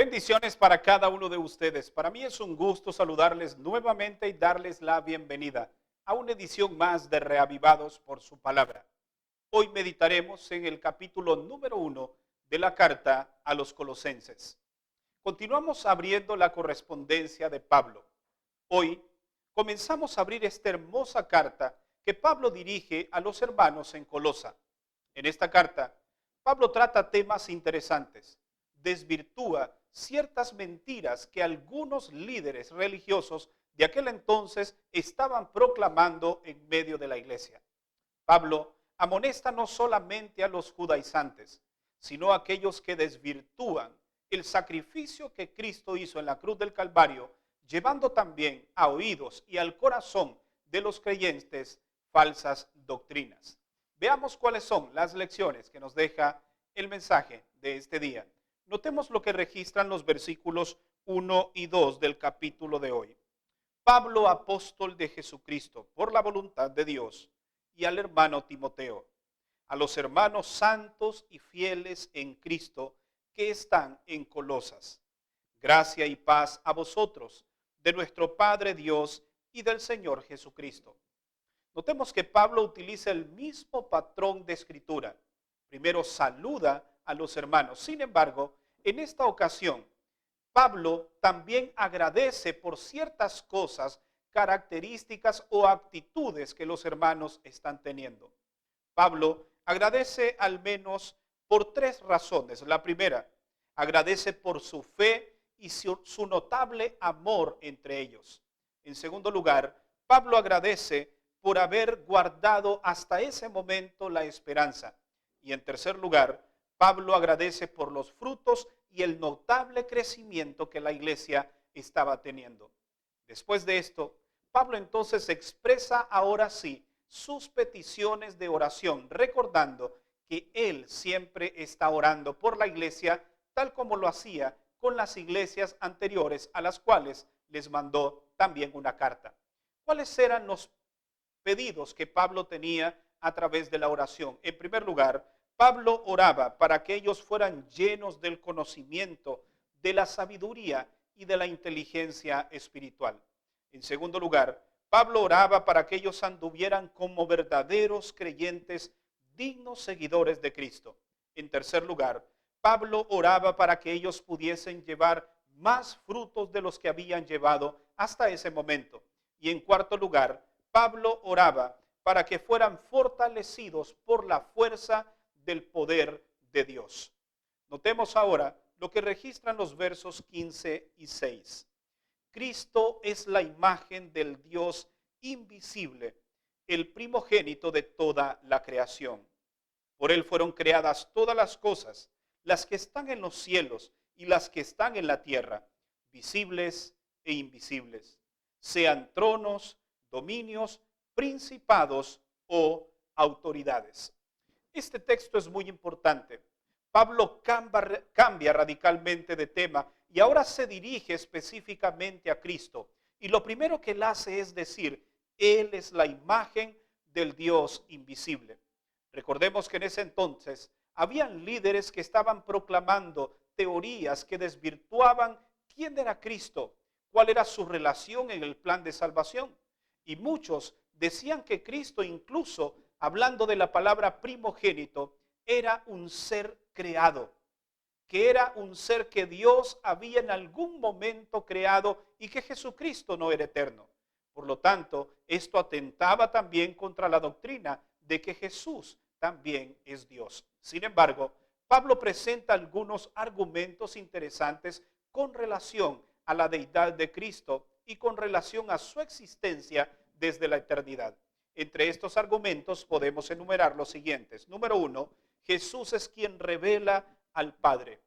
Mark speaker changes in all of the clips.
Speaker 1: Bendiciones para cada uno de ustedes. Para mí es un gusto saludarles nuevamente y darles la bienvenida a una edición más de Reavivados por su palabra. Hoy meditaremos en el capítulo número 1 de la carta a los Colosenses. Continuamos abriendo la correspondencia de Pablo. Hoy comenzamos a abrir esta hermosa carta que Pablo dirige a los hermanos en Colosa. En esta carta, Pablo trata temas interesantes, desvirtúa ciertas mentiras que algunos líderes religiosos de aquel entonces estaban proclamando en medio de la iglesia. Pablo amonesta no solamente a los judaizantes, sino a aquellos que desvirtúan el sacrificio que Cristo hizo en la cruz del Calvario, llevando también a oídos y al corazón de los creyentes falsas doctrinas. Veamos cuáles son las lecciones que nos deja el mensaje de este día. Notemos lo que registran los versículos 1 y 2 del capítulo de hoy. Pablo, apóstol de Jesucristo, por la voluntad de Dios, y al hermano Timoteo, a los hermanos santos y fieles en Cristo que están en Colosas. Gracia y paz a vosotros, de nuestro Padre Dios y del Señor Jesucristo. Notemos que Pablo utiliza el mismo patrón de escritura. Primero saluda a los hermanos. Sin embargo, en esta ocasión, Pablo también agradece por ciertas cosas, características o actitudes que los hermanos están teniendo. Pablo agradece al menos por tres razones. La primera, agradece por su fe y su notable amor entre ellos. En segundo lugar, Pablo agradece por haber guardado hasta ese momento la esperanza. Y en tercer lugar, Pablo agradece por los frutos y el notable crecimiento que la iglesia estaba teniendo. Después de esto, Pablo entonces expresa ahora sí sus peticiones de oración, recordando que él siempre está orando por la iglesia, tal como lo hacía con las iglesias anteriores a las cuales les mandó también una carta. ¿Cuáles eran los pedidos que Pablo tenía a través de la oración? En primer lugar, Pablo oraba para que ellos fueran llenos del conocimiento, de la sabiduría y de la inteligencia espiritual. En segundo lugar, Pablo oraba para que ellos anduvieran como verdaderos creyentes, dignos seguidores de Cristo. En tercer lugar, Pablo oraba para que ellos pudiesen llevar más frutos de los que habían llevado hasta ese momento. Y en cuarto lugar, Pablo oraba para que fueran fortalecidos por la fuerza del poder de Dios. Notemos ahora lo que registran los versos 15 y 6. Cristo es la imagen del Dios invisible, el primogénito de toda la creación. Por él fueron creadas todas las cosas, las que están en los cielos y las que están en la tierra, visibles e invisibles, sean tronos, dominios, principados o autoridades. Este texto es muy importante. Pablo cambia radicalmente de tema y ahora se dirige específicamente a Cristo. Y lo primero que él hace es decir, Él es la imagen del Dios invisible. Recordemos que en ese entonces habían líderes que estaban proclamando teorías que desvirtuaban quién era Cristo, cuál era su relación en el plan de salvación. Y muchos decían que Cristo, incluso hablando de la palabra primogénito, era un ser creado, que era un ser que Dios había en algún momento creado y que Jesucristo no era eterno. Por lo tanto, esto atentaba también contra la doctrina de que Jesús también es Dios. Sin embargo, Pablo presenta algunos argumentos interesantes con relación a la deidad de Cristo y con relación a su existencia desde la eternidad. Entre estos argumentos podemos enumerar los siguientes. Número 1, Jesús es quien revela al Padre.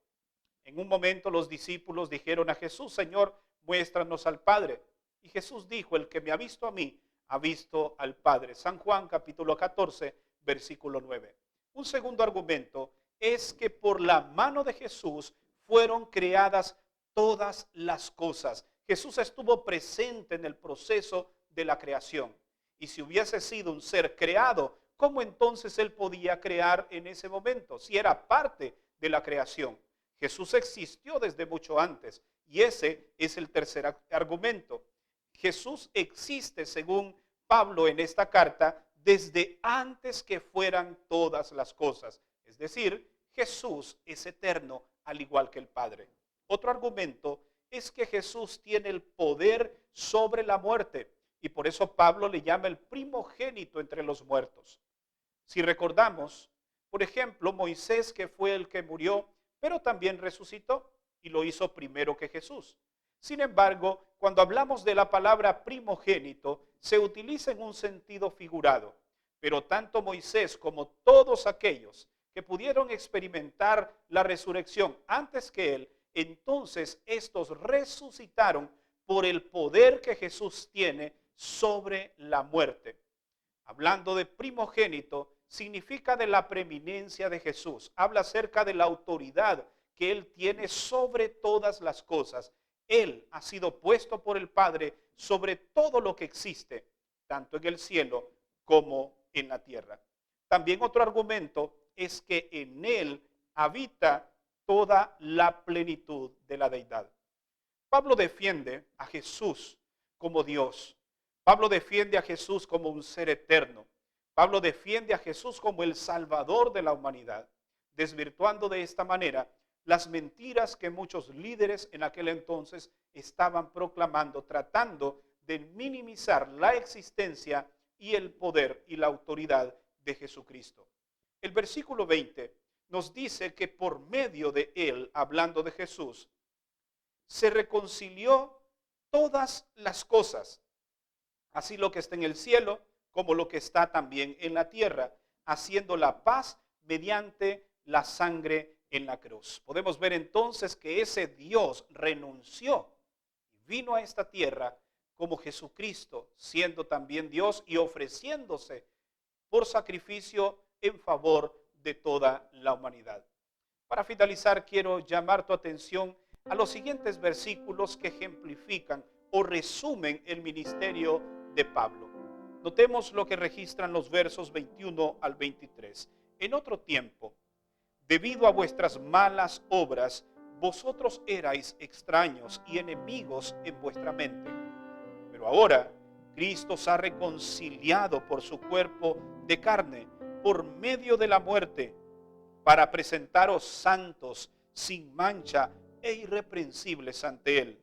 Speaker 1: En un momento los discípulos dijeron a Jesús, Señor, muéstranos al Padre. Y Jesús dijo, el que me ha visto a mí, ha visto al Padre. San Juan capítulo 14, versículo 9. Un segundo argumento es que por la mano de Jesús fueron creadas todas las cosas. Jesús estuvo presente en el proceso de la creación. Y si hubiese sido un ser creado, ¿cómo entonces él podía crear en ese momento? Si era parte de la creación. Jesús existió desde mucho antes. Y ese es el tercer argumento. Jesús existe, según Pablo en esta carta, desde antes que fueran todas las cosas. Es decir, Jesús es eterno, al igual que el Padre. Otro argumento es que Jesús tiene el poder sobre la muerte, y por eso Pablo le llama el primogénito entre los muertos. Si recordamos, por ejemplo, Moisés, que fue el que murió, pero también resucitó y lo hizo primero que Jesús. Sin embargo, cuando hablamos de la palabra primogénito, se utiliza en un sentido figurado. Pero tanto Moisés como todos aquellos que pudieron experimentar la resurrección antes que él, entonces estos resucitaron por el poder que Jesús tiene sobre la muerte. Hablando de primogénito, significa de la preeminencia de Jesús. Habla acerca de la autoridad que Él tiene sobre todas las cosas. Él ha sido puesto por el Padre sobre todo lo que existe, tanto en el cielo como en la tierra. También otro argumento es que en Él habita toda la plenitud de la deidad. Pablo defiende a Jesús como Dios. Pablo defiende a Jesús como un ser eterno. Pablo defiende a Jesús como el Salvador de la humanidad, desvirtuando de esta manera las mentiras que muchos líderes en aquel entonces estaban proclamando, tratando de minimizar la existencia y el poder y la autoridad de Jesucristo. El versículo 20 nos dice que por medio de él, hablando de Jesús, se reconcilió todas las cosas, así lo que está en el cielo como lo que está también en la tierra, haciendo la paz mediante la sangre en la cruz. Podemos ver entonces que ese Dios renunció y vino a esta tierra como Jesucristo, siendo también Dios y ofreciéndose por sacrificio en favor de toda la humanidad. Para finalizar, quiero llamar tu atención a los siguientes versículos que ejemplifican o resumen el ministerio de Pablo. Notemos lo que registran los versos 21 al 23. En otro tiempo, debido a vuestras malas obras, vosotros erais extraños y enemigos en vuestra mente. Pero ahora, Cristo os ha reconciliado por su cuerpo de carne, por medio de la muerte, para presentaros santos, sin mancha e irreprensibles ante Él.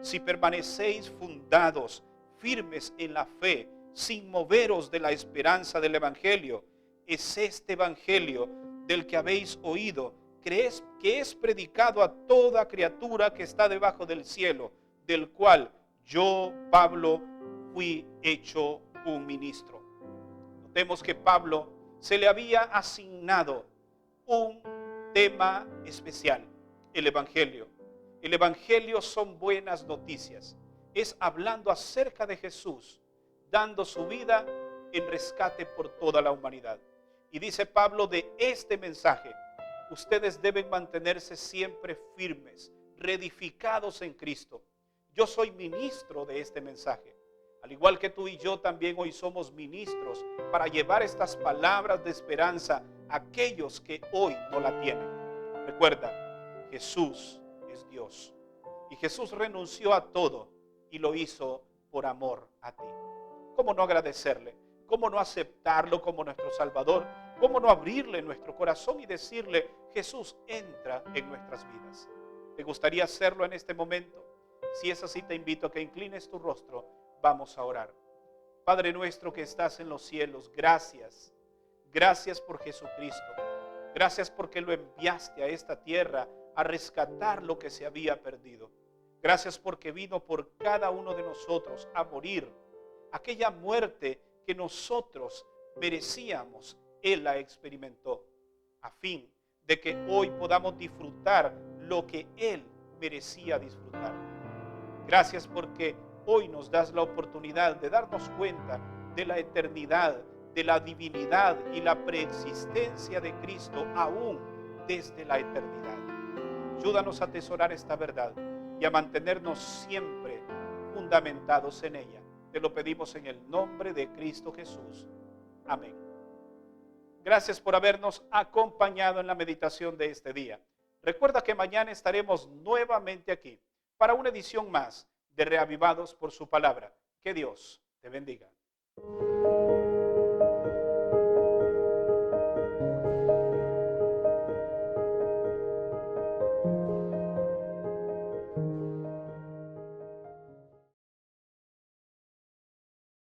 Speaker 1: Si permanecéis fundados, firmes en la fe, sin moveros de la esperanza del Evangelio, es este Evangelio del que habéis oído, que es predicado a toda criatura que está debajo del cielo, del cual yo, Pablo, fui hecho un ministro. Notemos que Pablo se le había asignado un tema especial, el Evangelio. El Evangelio son buenas noticias. Es hablando acerca de Jesús, dando su vida en rescate por toda la humanidad. Y dice Pablo, de este mensaje, ustedes deben mantenerse siempre firmes, reedificados en Cristo. Yo soy ministro de este mensaje. Al igual que tú y yo también hoy somos ministros para llevar estas palabras de esperanza a aquellos que hoy no la tienen. Recuerda, Jesús es Dios. Y Jesús renunció a todo y lo hizo por amor a ti. ¿Cómo no agradecerle? ¿Cómo no aceptarlo como nuestro Salvador? ¿Cómo no abrirle nuestro corazón y decirle, Jesús, entra en nuestras vidas? ¿Te gustaría hacerlo en este momento? Si es así, te invito a que inclines tu rostro. Vamos a orar. Padre nuestro que estás en los cielos, gracias. Gracias por Jesucristo. Gracias porque lo enviaste a esta tierra a rescatar lo que se había perdido. Gracias porque vino por cada uno de nosotros a morir. Aquella muerte que nosotros merecíamos, Él la experimentó, a fin de que hoy podamos disfrutar lo que Él merecía disfrutar. Gracias porque hoy nos das la oportunidad de darnos cuenta de la eternidad, de la divinidad y la preexistencia de Cristo aún desde la eternidad. Ayúdanos a atesorar esta verdad y a mantenernos siempre fundamentados en ella. Te lo pedimos en el nombre de Cristo Jesús. Amén. Gracias por habernos acompañado en la meditación de este día. Recuerda que mañana estaremos nuevamente aquí para una edición más de Reavivados por su palabra. Que Dios te bendiga.